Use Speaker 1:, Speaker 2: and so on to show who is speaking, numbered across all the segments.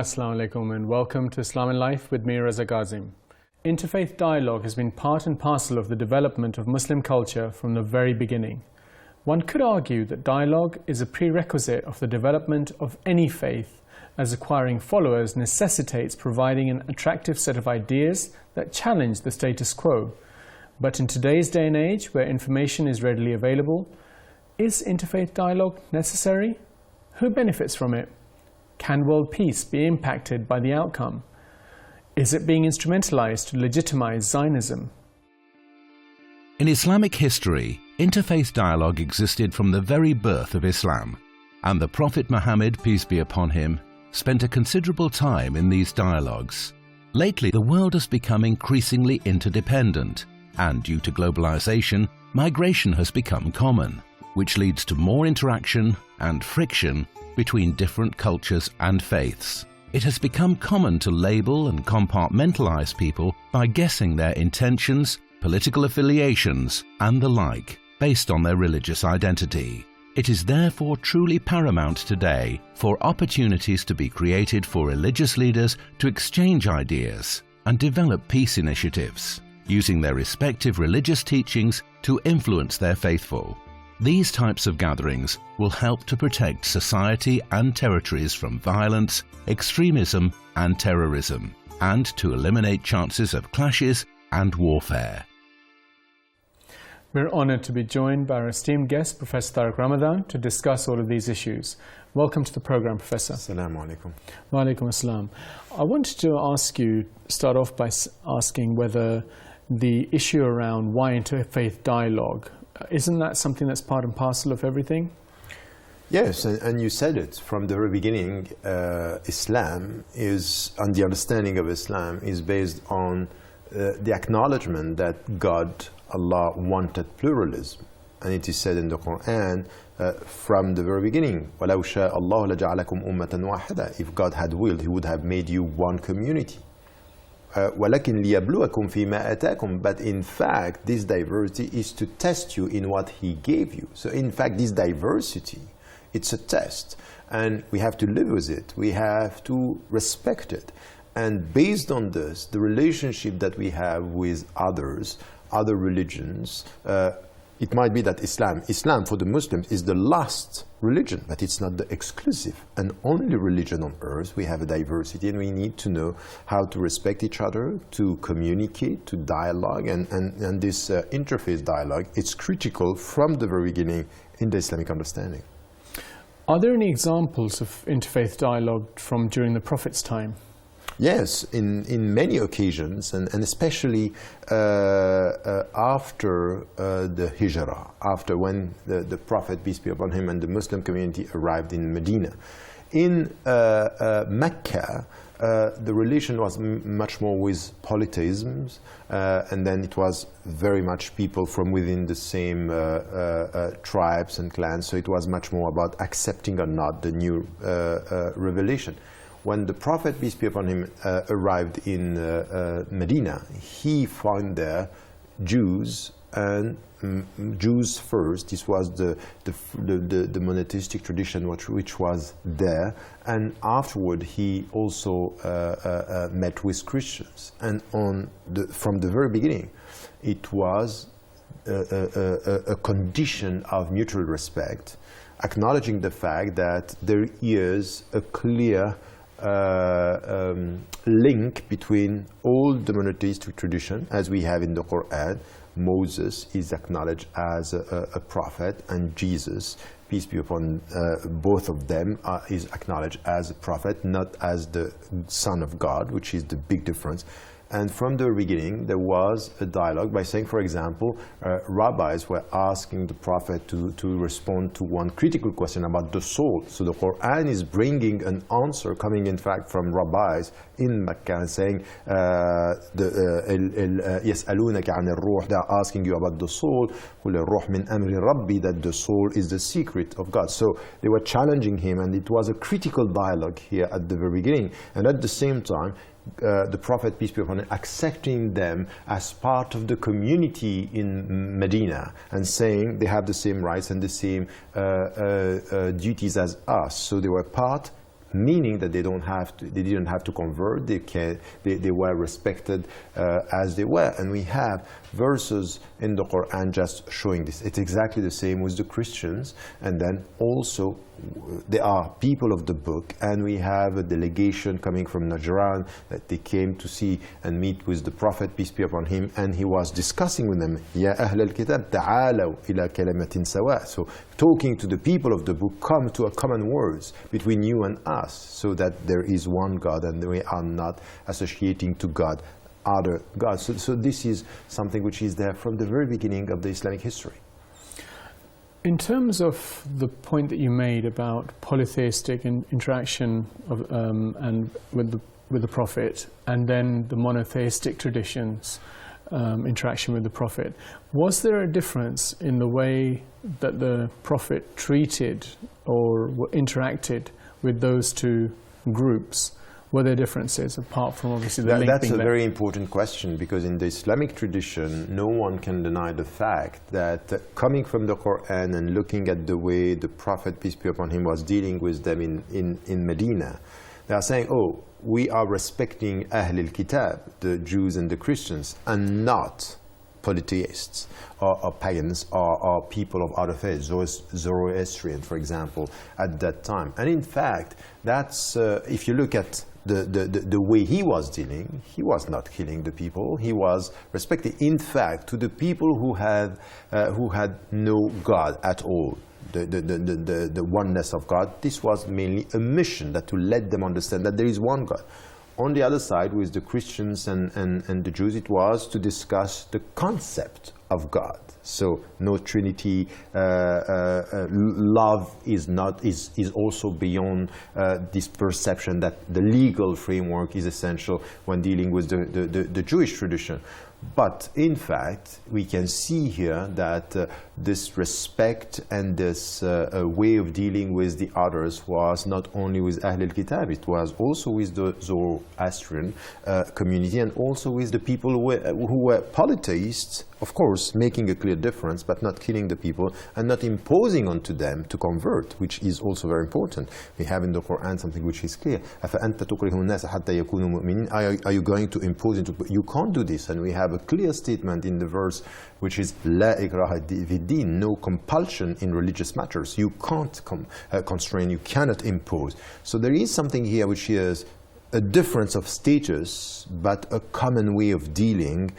Speaker 1: Assalamu alaikum and welcome to Islam in Life with me, Raza Ghazim. Interfaith dialogue has been part and parcel of the development of Muslim culture from the very beginning. One could argue that dialogue is a prerequisite of the development of any faith, as acquiring followers necessitates providing an attractive set of ideas that challenge the status quo. But in today's day and age, where information is readily available, is interfaith dialogue necessary? Who benefits from it? Can world peace be impacted by the outcome? Is it being instrumentalized to legitimize Zionism?
Speaker 2: In Islamic history, interfaith dialogue existed from the very birth of Islam, and the Prophet Muhammad, peace be upon him, spent a considerable time in these dialogues. Lately, the world has become increasingly interdependent, and due to globalization, migration has become common, which leads to more interaction and friction between different cultures and faiths. It has become common to label and compartmentalize people by guessing their intentions, political affiliations, and the like, based on their religious identity. It is therefore truly paramount today for opportunities to be created for religious leaders to exchange ideas and develop peace initiatives, using their respective religious teachings to influence their faithful. These types of gatherings will help to protect society and territories from violence, extremism, and terrorism, and to eliminate chances of clashes and warfare.
Speaker 1: We're honored to be joined by our esteemed guest, Professor Tariq Ramadan, to discuss all of these issues. Welcome to the program, Professor.
Speaker 3: Assalamu alaikum.
Speaker 1: Wa alaikum assalam. I wanted to start off by asking whether the issue around why interfaith dialogue, isn't that something that's part and parcel of everything?
Speaker 3: Yes, and you said it from the very beginning. Islam is, and the understanding of Islam is based on the acknowledgement that God, Allah, wanted pluralism. And it is said in the Quran from the very beginning, وَلَوْ شَاءَ اللَّهُ لَجَعَلَكُمْ أُمَّةً وَاحِدًا. If God had willed, He would have made you one community. وَلَكِنْ لِيَبْلُوَكُمْ فِي مَا أَتَاكُمْ. But in fact, this diversity is to test you in what He gave you. So in fact, this diversity, it's a test. And we have to live with it. We have to respect it. And based on this, the relationship that we have with others, other religions, it might be that Islam for the Muslims is the last religion, but it's not the exclusive and only religion on earth. We have a diversity and we need to know how to respect each other, to communicate, to dialogue, and this interfaith dialogue, it's critical from the very beginning in the Islamic understanding.
Speaker 1: Are there any examples of interfaith dialogue from during the Prophet's time?
Speaker 3: Yes, in many occasions, and especially after the Hijrah, after when the Prophet, peace be upon him, and the Muslim community arrived in Medina. In Mecca, the relation was much more with polytheisms, and then it was very much people from within the same tribes and clans, so it was much more about accepting or not the new revelation. When the Prophet, peace be upon him, arrived in Medina, he found there Jews, and Jews first. This was the monotheistic tradition which was there, and afterward he also met with Christians. And from the very beginning, it was a condition of mutual respect, acknowledging the fact that there is a clear link between all the monotheistic tradition, as we have in the Quran. Moses is acknowledged as a prophet, and Jesus, peace be upon both of them, is acknowledged as a prophet, not as the Son of God, which is the big difference. And from the beginning, there was a dialogue by saying, for example, rabbis were asking the Prophet to respond to one critical question about the soul. So the Quran is bringing an answer coming, in fact, from rabbis in Mecca and saying, يَسْأَلُونَكَ عَنِ الرُّوحِ. They are asking you about the soul. قُلِ الرُّوحِ مِنْ أَمْرِ رَبِّي. That the soul is the secret of God. So they were challenging him, and it was a critical dialogue here at the very beginning. And at the same time, the Prophet, peace be upon him, accepting them as part of the community in Medina and saying they have the same rights and the same duties as us. So they were part meaning that they didn't have to convert. They were respected as they were, and we have verses in the Quran just showing this. It's exactly the same with the Christians, and then also they are people of the book, and we have a delegation coming from Najran that they came to see and meet with the Prophet, peace be upon him, and he was discussing with them, Ya Ahl al-Kitab, ta'alaw ila kalimatin sawa. So talking to the people of the book, come to a common words between you and us, so that there is one God and we are not associating to God other gods. So this is something which is there from the very beginning of the Islamic history.
Speaker 1: In terms of the point that you made about polytheistic interaction of, and with the Prophet, and then the monotheistic traditions interaction with the Prophet, was there a difference in the way that the Prophet treated or interacted with those two groups? Were there differences apart from obviously the link
Speaker 3: That's
Speaker 1: being
Speaker 3: a
Speaker 1: there?
Speaker 3: very important question, because in the Islamic tradition, no one can deny the fact that coming from the Quran and looking at the way the Prophet, peace be upon him, was dealing with them in Medina, they are saying, oh, we are respecting Ahl al-Kitab, the Jews and the Christians, and not polytheists or pagans or people of other faiths, Zoroastrian, for example, at that time. And in fact, that's if you look at the way he was dealing, he was not killing the people. He was respecting, in fact, to the people who had no God at all, the oneness of God. This was mainly a mission, that to let them understand that there is one God. On the other side, with the Christians and the Jews, it was to discuss the concept of God. So no Trinity, love is also beyond this perception that the legal framework is essential when dealing with the Jewish tradition. But in fact, we can see here that this respect and this way of dealing with the others was not only with Ahl al-Kitab, it was also with the Zoroastrian community, and also with the people who were polytheists, of course, making a clear difference, but not killing the people and not imposing onto them to convert, which is also very important. We have in the Quran something which is clear. Are you going to impose into? You can't do this, and we have a clear statement in the verse which is La ikraha fi-d-din, no compulsion in religious matters. You can't constrain, you cannot impose. So there is something here which is a difference of status, but a common way of dealing,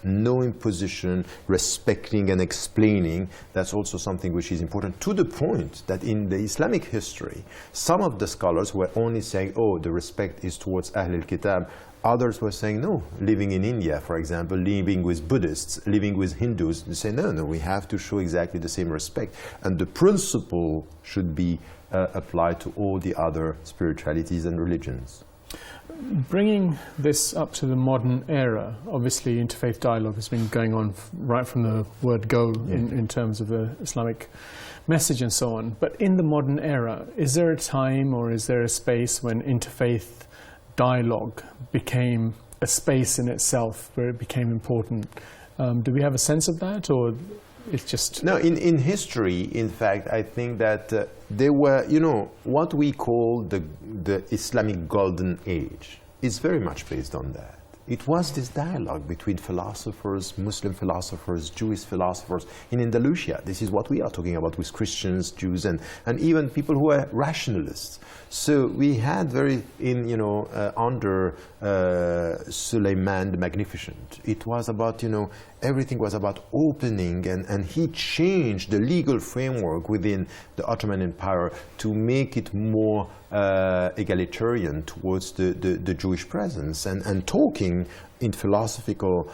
Speaker 3: no imposition, respecting and explaining. That's also something which is important, to the point that in the Islamic history, some of the scholars were only saying, oh, the respect is towards Ahl al-Kitab. Others were saying, no, living in India, for example, living with Buddhists, living with Hindus, they say, no, we have to show exactly the same respect. And the principle should be applied to all the other spiritualities and religions.
Speaker 1: Bringing this up to the modern era, obviously interfaith dialogue has been going on right from the word go in terms of the Islamic message and so on. But in the modern era, is there a time or is there a space when interfaith dialogue became a space in itself where it became important? Do we have a sense of that, or it's just...
Speaker 3: No, in history, in fact, I think that there were, what we call the Islamic Golden Age is very much based on that. It was this dialogue between philosophers, Muslim philosophers, Jewish philosophers in Andalusia. This is what we are talking about with Christians, Jews, and even people who are rationalists. So we had under Suleiman the Magnificent, it was about, everything was about opening, and he changed the legal framework within the Ottoman Empire to make it more egalitarian towards the Jewish presence, and talking in philosophical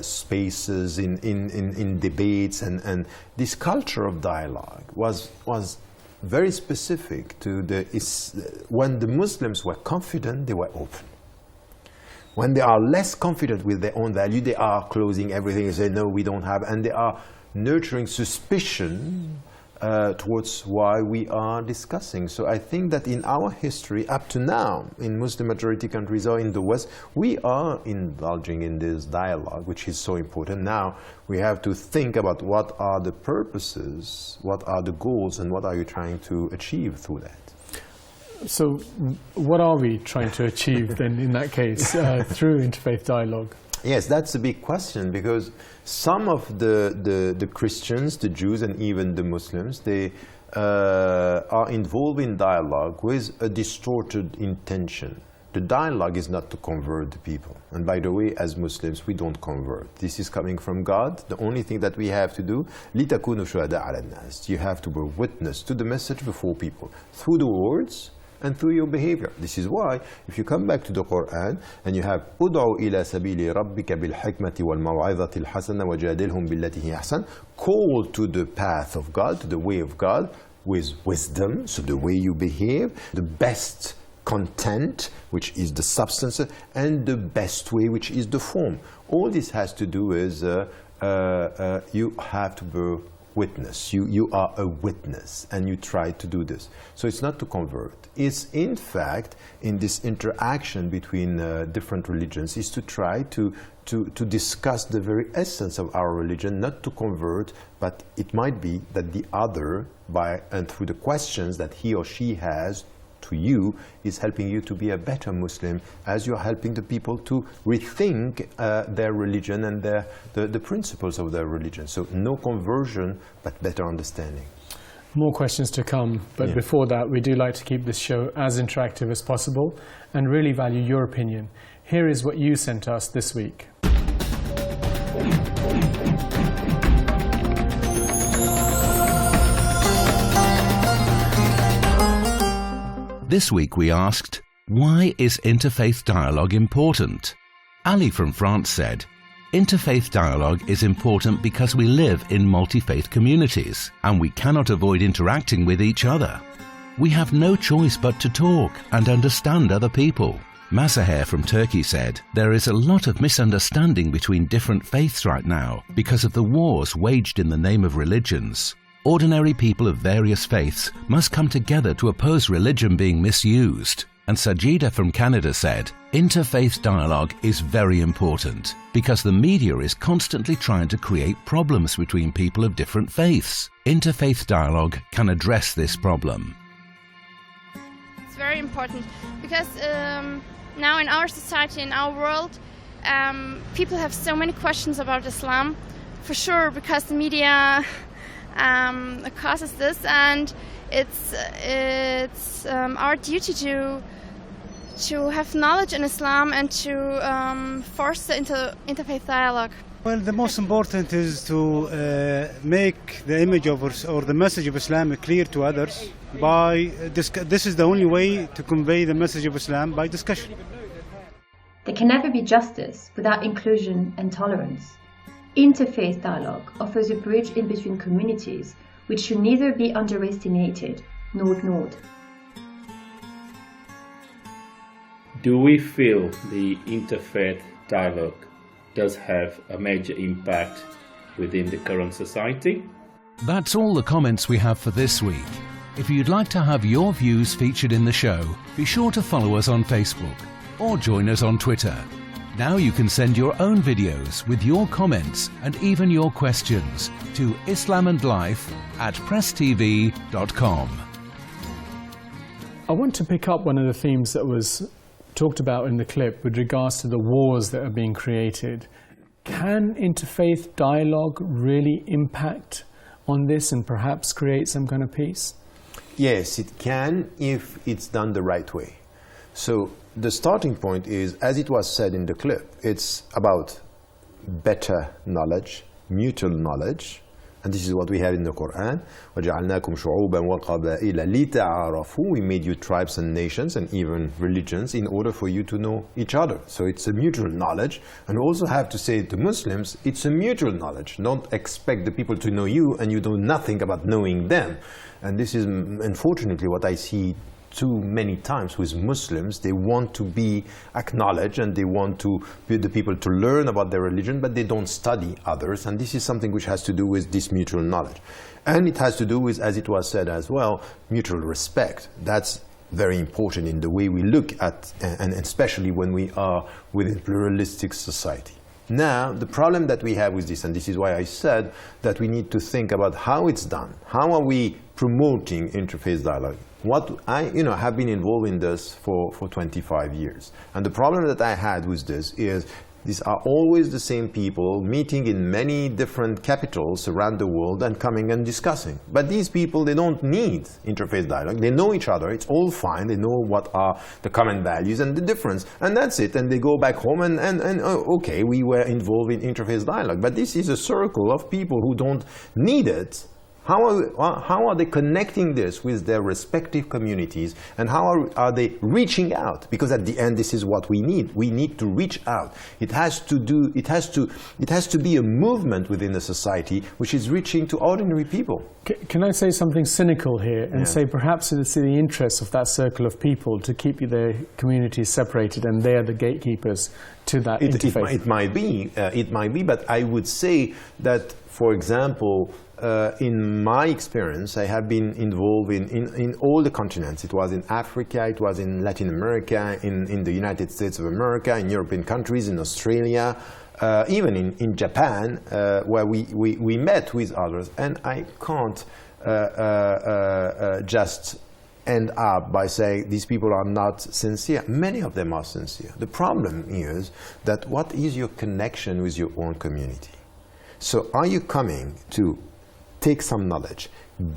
Speaker 3: spaces, in debates, and this culture of dialogue was very specific to when the Muslims were confident, they were open. When they are less confident with their own value, they are closing everything and say, no, we don't have, and they are nurturing suspicion towards why we are discussing. So I think that in our history, up to now, in Muslim majority countries or in the West, we are indulging in this dialogue, which is so important. Now we have to think about what are the purposes, what are the goals, and what are you trying to achieve through that.
Speaker 1: So what are we trying to achieve then in that case through interfaith dialogue?
Speaker 3: Yes, that's a big question, because some of the Christians, the Jews, and even the Muslims, they are involved in dialogue with a distorted intention. The dialogue is not to convert the people. And by the way, as Muslims, we don't convert. This is coming from God. The only thing that we have to do, لِتَكُونُوا شُهَدَاءَ عَلَى النَّاسِ. You have to bear witness to the message before people, through the words and through your behavior. This is why, if you come back to the Quran and you have أُدْعُوا إِلَى سَبِيلِ رَبِّكَ بِالْحِكْمَةِ وَالْمَوْعِظَةِ الْحَسَنَةِ وَجَادِلْهُمْ بِالَّتِي هِيَ أَحْسَنُ. Call to the path of God, to the way of God, with wisdom, so the way you behave, the best content, which is the substance, and the best way, which is the form. All this has to do is you have to bear witness. You are a witness, and you try to do this. So it's not to convert. It's in fact, in this interaction between different religions, is to try to discuss the very essence of our religion, not to convert, but it might be that the other, and through the questions that he or she has to you, is helping you to be a better Muslim, as you're helping the people to rethink their religion and the principles of their religion. So no conversion, but better understanding.
Speaker 1: More questions to come, but before that, we do like to keep this show as interactive as possible and really value your opinion. Here is what you sent us this week.
Speaker 2: This week we asked, why is interfaith dialogue important? Ali from France said, interfaith dialogue is important because we live in multi-faith communities and we cannot avoid interacting with each other. We have no choice but to talk and understand other people. Mazaher from Turkey said, there is a lot of misunderstanding between different faiths right now because of the wars waged in the name of religions. Ordinary people of various faiths must come together to oppose religion being misused. And Sajida from Canada said, interfaith dialogue is very important because the media is constantly trying to create problems between people of different faiths. Interfaith dialogue can address this problem.
Speaker 4: It's very important because now in our society, in our world, people have so many questions about Islam, for sure, because the media causes this, and it's our duty to have knowledge in Islam and to force the interfaith dialogue.
Speaker 5: Well, the most important is to make the image of or the message of Islam clear to others by this is the only way to convey the message of Islam, by discussion.
Speaker 6: There can never be justice without inclusion and tolerance. Interfaith dialogue offers a bridge in between communities which should neither be underestimated nor ignored.
Speaker 7: Do we feel the interfaith dialogue does have a major impact within the current society?
Speaker 2: That's all the comments we have for this week. If you'd like to have your views featured in the show, be sure to follow us on Facebook or join us on Twitter. Now you can send your own videos with your comments and even your questions to islamandlife@presstv.com.
Speaker 1: I want to pick up one of the themes that was talked about in the clip with regards to the wars that are being created. Can interfaith dialogue really impact on this and perhaps create some kind of peace?
Speaker 3: Yes, it can if it's done the right way. So the starting point is, as it was said in the clip, it's about better knowledge, mutual knowledge, and this is what we have in the Quran. وَجَعَلْنَاكُمْ شُعُوبًا وَقَبَائِلَ لِتَعَارَفُوا. We made you tribes and nations and even religions in order for you to know each other. So it's a mutual knowledge. And also have to say to Muslims, it's a mutual knowledge. Don't expect the people to know you and you know nothing about knowing them. And this is unfortunately what I see too many times with Muslims. They want to be acknowledged and they want to be the people to learn about their religion, but they don't study others. And this is something which has to do with this mutual knowledge. And it has to do with, as it was said as well, mutual respect. That's very important in the way we look at, and especially when we are within a pluralistic society. Now, the problem that we have with this, and this is why I said that we need to think about how it's done. How are we promoting interfaith dialogue? What I have been involved in this for 25 years. And the problem that I had with this is these are always the same people meeting in many different capitals around the world and coming and discussing. But these people, they don't need interfaith dialogue. They know each other. It's all fine. They know what are the common values and the difference. And that's it. And they go back home and okay, we were involved in interfaith dialogue. But this is a circle of people who don't need it. How are they connecting this with their respective communities, and how are they reaching out? Because at the end, this is what we need. We need to reach out. It has to be a movement within the society which is reaching to ordinary people.
Speaker 1: Can I say something cynical here and say perhaps it's in the interest of that circle of people to keep their communities separated, and they are the gatekeepers to that interfaith?
Speaker 3: It might be, but I would say that, for example, in my experience, I have been involved in all the continents. It was in Africa, it was in Latin America, in the United States of America, in European countries, in Australia, even in Japan, where we met with others. And I can't just end up by saying these people are not sincere. Many of them are sincere. The problem is that what is your connection with your own community? So are you coming to take some knowledge,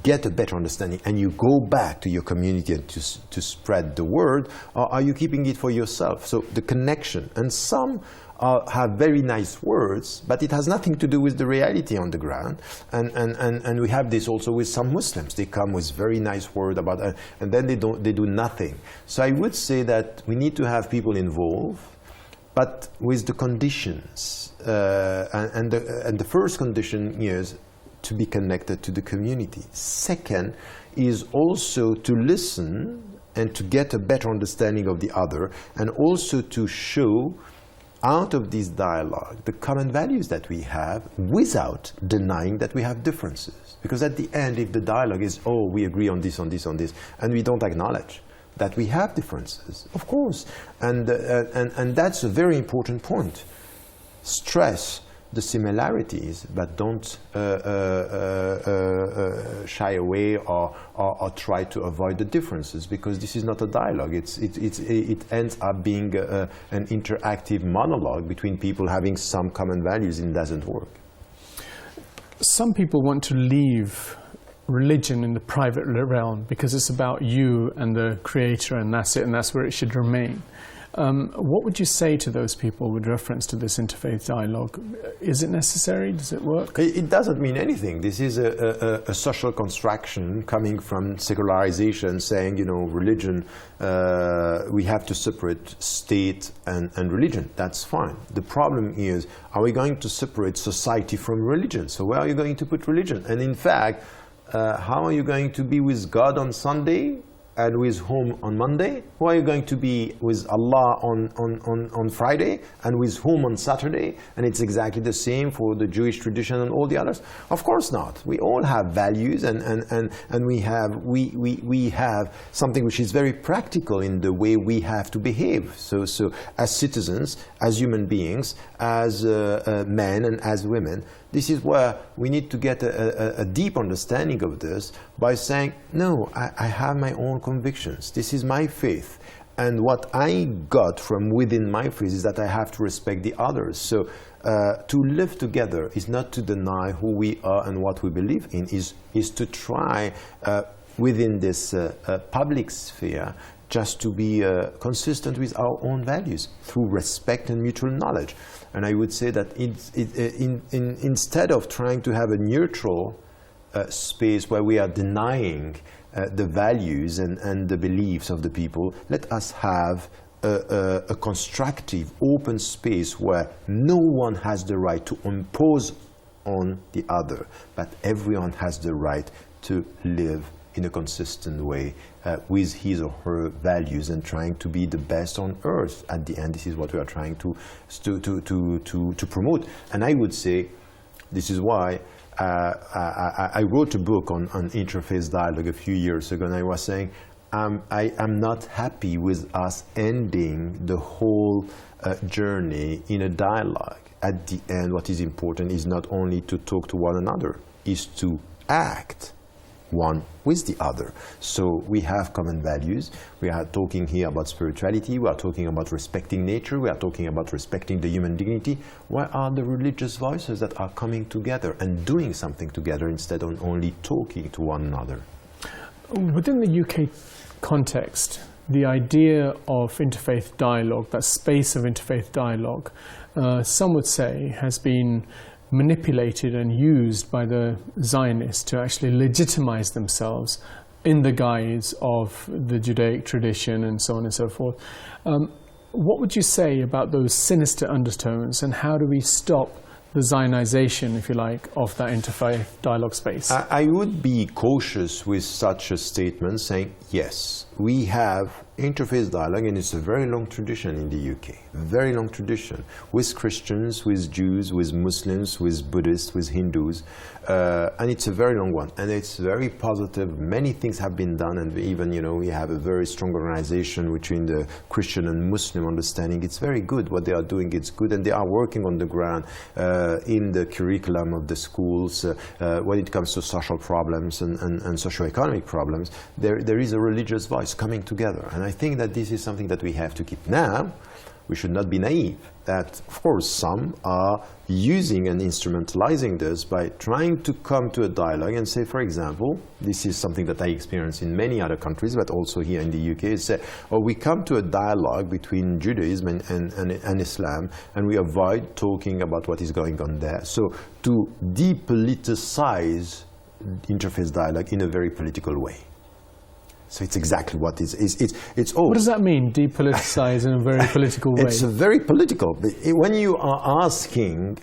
Speaker 3: get a better understanding, and you go back to your community and to spread the word, or are you keeping it for yourself? So the connection, and some have very nice words, but it has nothing to do with the reality on the ground. And we have this also with some Muslims. They come with very nice words about, and then they do nothing. So I would say that we need to have people involved, but with the conditions. And the first condition is to be connected to the community. Second is also to listen and to get a better understanding of the other, and also to show out of this dialogue the common values that we have without denying that we have differences. Because at the end, if the dialogue is, oh, we agree on this, on this, on this, and we don't acknowledge that we have differences, of course, and that's a very important point. Stress the similarities, but don't shy away or try to avoid the differences, because this is not a dialogue. It ends up being an interactive monologue between people having some common values, and it doesn't work.
Speaker 1: Some people want to leave religion in the private realm because it's about you and the Creator, and that's it, and that's where it should remain. What would you say to those people with reference to this interfaith dialogue? Is it necessary? Does it work?
Speaker 3: It doesn't mean anything. This is a social construction coming from secularization, saying, religion, we have to separate state and religion. That's fine. The problem is, are we going to separate society from religion? So where are you going to put religion? And in fact, how are you going to be with God on Sunday and with whom on Monday? Who are you going to be with Allah on Friday, and with whom on Saturday? And it's exactly the same for the Jewish tradition and all the others? Of course not. We all have values, and we have something which is very practical in the way we have to behave. So as citizens, as human beings, as men and as women, this is where we need to get a deep understanding of this by saying, no, I have my own convictions. This is my faith. And what I got from within my faith is that I have to respect the others. So to live together is not to deny who we are and what we believe in, is to try within this public sphere just to be consistent with our own values through respect and mutual knowledge. And I would say that instead of trying to have a neutral space where we are denying the values and the beliefs of the people, let us have a constructive, open space where no one has the right to impose on the other, but everyone has the right to live in a consistent way with his or her values, and trying to be the best on earth. At the end, this is what we are trying to promote. And I would say, this is why I wrote a book on interfaith dialogue a few years ago, and I was saying, I am not happy with us ending the whole journey in a dialogue. at the end, what is important is not only to talk to one another, is to act one with the other. So we have common values. We are talking here about spirituality. We are talking about respecting nature. We are talking about respecting the human dignity. Where are the religious voices that are coming together and doing something together instead of only talking to one another?
Speaker 1: Within the UK context, the idea of interfaith dialogue, that space of interfaith dialogue, some would say has been manipulated and used by the Zionists to actually legitimize themselves in the guise of the Judaic tradition and so on and so forth. What would you say about those sinister undertones, and how do we stop the Zionization, if you like, of that interfaith dialogue space?
Speaker 3: I would be cautious with such a statement, saying, yes, we have interfaith dialogue, and it's a very long tradition in the UK, very long tradition, with Christians, with Jews, with Muslims, with Buddhists, with Hindus, and it's a very long one, and it's very positive. Many things have been done, and even, you know, we have a very strong organization between the Christian and Muslim understanding. It's very good. What they are doing, it's good, and they are working on the ground in the curriculum of the schools when it comes to social problems and socio-economic problems. There is a religious voice coming together, and I think that this is something that we have to keep. Now, we should not be naive that, of course, some are using and instrumentalizing this by trying to come to a dialogue and say, for example, this is something that I experience in many other countries, but also here in the UK, is say, oh, we come to a dialogue between Judaism and Islam, and we avoid talking about what is going on there. So to depoliticize interfaith dialogue in a very political way. So it's exactly what it's all.
Speaker 1: What does that mean, depoliticize in a very political way?
Speaker 3: It's very political. When you are asking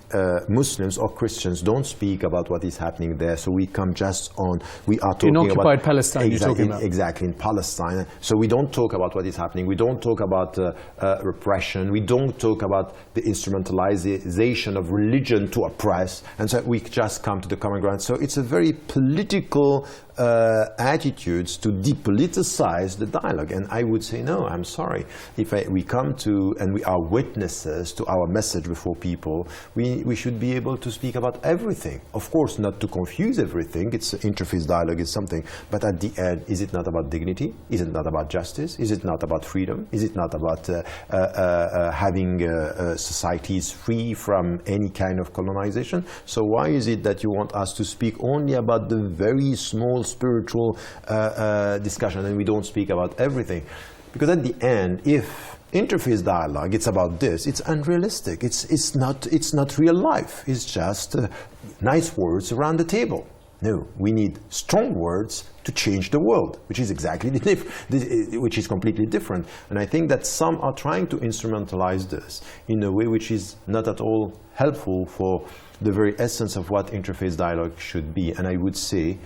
Speaker 3: Muslims or Christians, don't speak about what is happening there, so we come just on, we are talking about...
Speaker 1: In occupied Palestine, you're talking about.
Speaker 3: Exactly, in Palestine. So we don't talk about what is happening. We don't talk about repression. We don't talk about the instrumentalization of religion to oppress. And so we just come to the common ground. So it's a very political attitudes to depoliticize the dialogue, and I would say no, I'm sorry. If we come to and we are witnesses to our message before people, we should be able to speak about everything. Of course, not to confuse everything. It's interfaith dialogue is something, but at the end, is it not about dignity? Is it not about justice? Is it not about freedom? Is it not about having societies free from any kind of colonization? So why is it that you want us to speak only about the very small spiritual discussion, and we don't speak about everything? Because at the end, if interfaith dialogue, it's about this, it's unrealistic. It's not real life. It's just nice words around the table. No, we need strong words to change the world, which is exactly which is completely different. And I think that some are trying to instrumentalize this in a way which is not at all helpful for the very essence of what interfaith dialogue should be. And I would say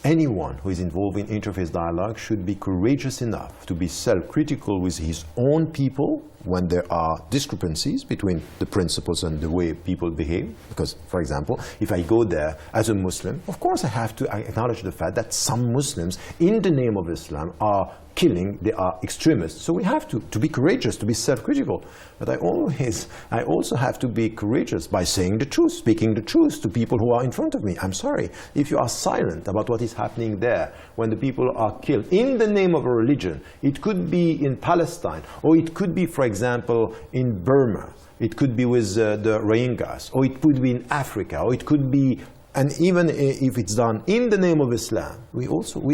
Speaker 3: anyone who is involved in interfaith dialogue should be courageous enough to be self-critical with his own people when there are discrepancies between the principles and the way people behave. Because, for example, if I go there as a Muslim, of course I have to acknowledge the fact that some Muslims, in the name of Islam, are killing, they are extremists. So we have to be courageous, to be self-critical. But I also have to be courageous by saying the truth, speaking the truth to people who are in front of me. I'm sorry, if you are silent about what is happening there, when the people are killed in the name of a religion, it could be in Palestine, or it could be, for example, in Burma, it could be with the Rohingyas, or it could be in Africa, or it could be, and even if it's done in the name of Islam, we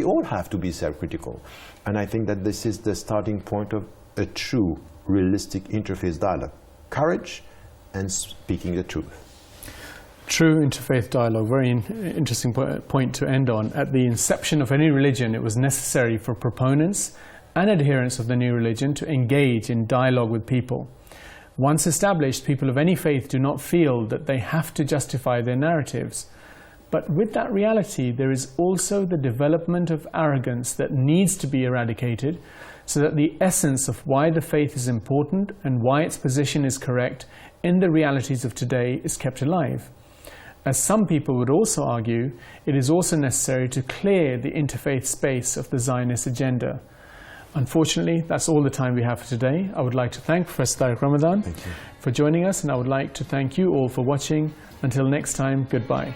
Speaker 3: all have to be self-critical. And I think that this is the starting point of a true, realistic interfaith dialogue. Courage and speaking the truth.
Speaker 1: True interfaith dialogue, very interesting point to end on. At the inception of any religion, it was necessary for proponents and adherents of the new religion to engage in dialogue with people. Once established, people of any faith do not feel that they have to justify their narratives. But with that reality, there is also the development of arrogance that needs to be eradicated, so that the essence of why the faith is important and why its position is correct in the realities of today is kept alive. As some people would also argue, it is also necessary to clear the interfaith space of the Zionist agenda. Unfortunately, that's all the time we have for today. I would like to thank Professor Tariq Ramadan for joining us, and I would like to thank you all for watching. Until next time, goodbye.